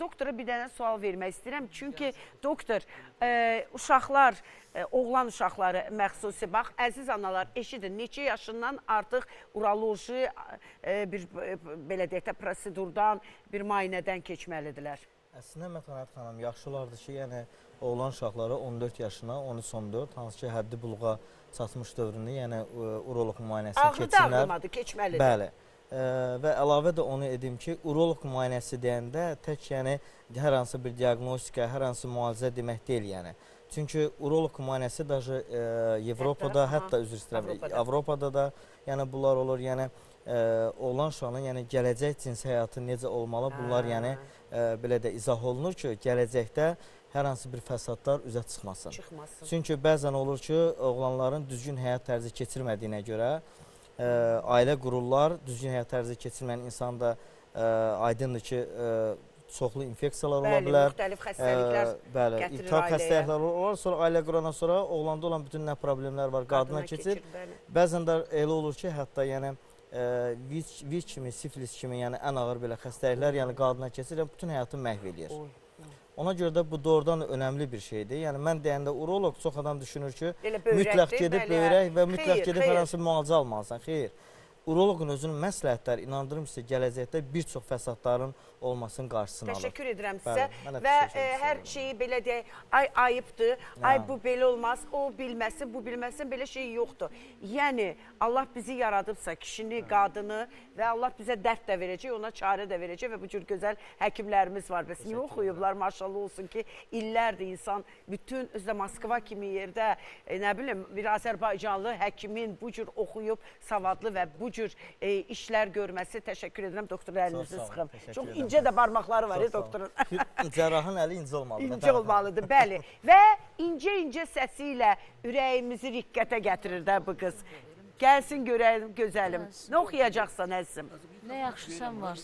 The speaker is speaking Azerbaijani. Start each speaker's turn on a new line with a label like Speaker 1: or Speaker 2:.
Speaker 1: doktora bir dənə sual vermək istəyirəm. Çünki doktor, uşaqlar, oğlan uşaqları məxsusi, bax, əziz analar, eşidin, neçə yaşından artıq uroloji bir, belə deyək də, prosedurdan, bir müayinədən keçməlidirlər?
Speaker 2: Əslində Mətanət xanım, yaxşı olardı ki, yəni oğlan uşaqları 14 yaşına, 13-14, hansı ki, həddi buluğa çatmış dövründə, yəni uroloq müayinəsini keçsinlər.
Speaker 1: Ağrı da ağrımadı, keçməlidir.
Speaker 2: Bəli. Və əlavə də onu edim ki, uroloq müayinəsi deyəndə tək yəni hər hansı bir diaqnostika, hər hansı müalicə demək deyil yəni. Çünki uroloq müayinəsi daşı Avropada, hətta üzr istəyirəm, Avropada da yəni bunlar olur. Yəni oğlan uşağının yəni gələcək cins həyatı necə olmalı, bunlar yəni belə də izah olunur ki, gələcəkdə hər hansı bir fəsadlar üzə çıxmasın. Çünki bəzən olur ki, oğlanların düzgün həyat tərzi keçirmədiyinə görə ailə qururlar, düzgün həyat tərzi keçirməyən insan da aydındır ki, çoxlu infeksiyalar ola bilər.
Speaker 1: Bəli, müxtəlif xəstəliklər gətirir ailəyə.
Speaker 2: Xəstəliklər olar, sonra ailə qurandan sonra oğlanda olan bütün nə problemlər var, qadına keçir. Bəzən də elə olur ki, hətta yəni VIH kimi, sifilis kimi, yəni ən ağır belə xəstəliklər yəni qadına keçir, bütün həyatı məhv edir. Ona görə də bu doğrudan önəmli bir şeydir. Yəni mən deyəndə uroloq çox adam düşünür ki, mütləq gedib böyrək və mütləq gedib hər hansı müalicə almalısan. Xeyr. Uroloqun özünün məsləhətləri inandırım sizə gələcəkdə bir çox fəsadların olmasının qarşısını alır.
Speaker 1: Təşəkkür edirəm sizə və hər şeyi belə deyək, ay ayıbdır, ay bu belə olmaz, o bilməsin, bu bilməsin, belə şey yoxdur. Yəni Allah bizi yaradıbsa, kişini, qadını və Allah bizə dərd də verəcək, ona çarə də verəcək və bu cür gözəl həkimlərimiz var. Bəs niyə oxuyublar, maşallah olsun ki, illərdir insan bütün özdə Moskva kimi yerdə, nə bilim, bir Azərbaycanlı həkimin bu cür oxuyub, savadlı və bu cür işlər görməsi. Təşəkkür edirəm, doktor, əlinizi sıxım. Çox incə də barmaqları var, doktorun.
Speaker 2: Cərrahın əli incə olmalıdır.
Speaker 1: İncə olmalıdır, bəli. Və incə-incə səsi ilə ürəyimizi riqqətə gətirir də bu qız. Gəlsin görəyim, gözəlim. Nə oxuyacaqsan əzizim?
Speaker 3: Nə yaxşı sən varsan.